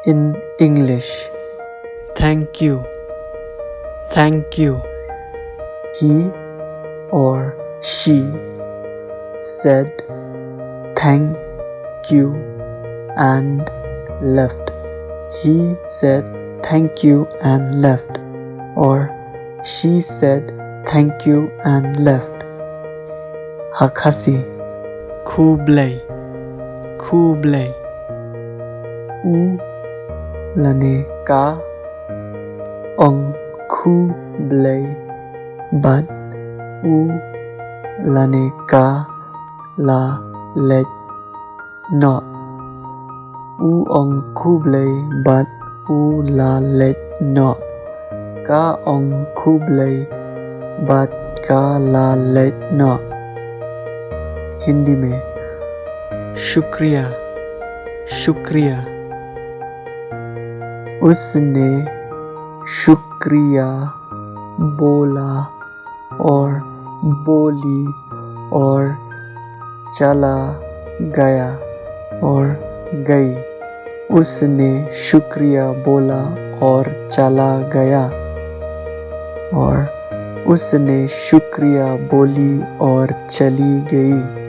In English, thank you, thank you. He or she said thank you and left. He said thank you and left. Or she said thank you and left. Khasi. Khublei, Khublei. U lane ka ong Khublei bat u lane ka la lech not. U ong Khublei bat u la lech not. Ka ong Khublei bat का ला late ना. हिंदी में शुक्रिया, शुक्रिया. उसने शुक्रिया बोला और बोली और चला गया और गई. उसने शुक्रिया बोला और चला गया. और उसने शुक्रिया बोली और चली गई.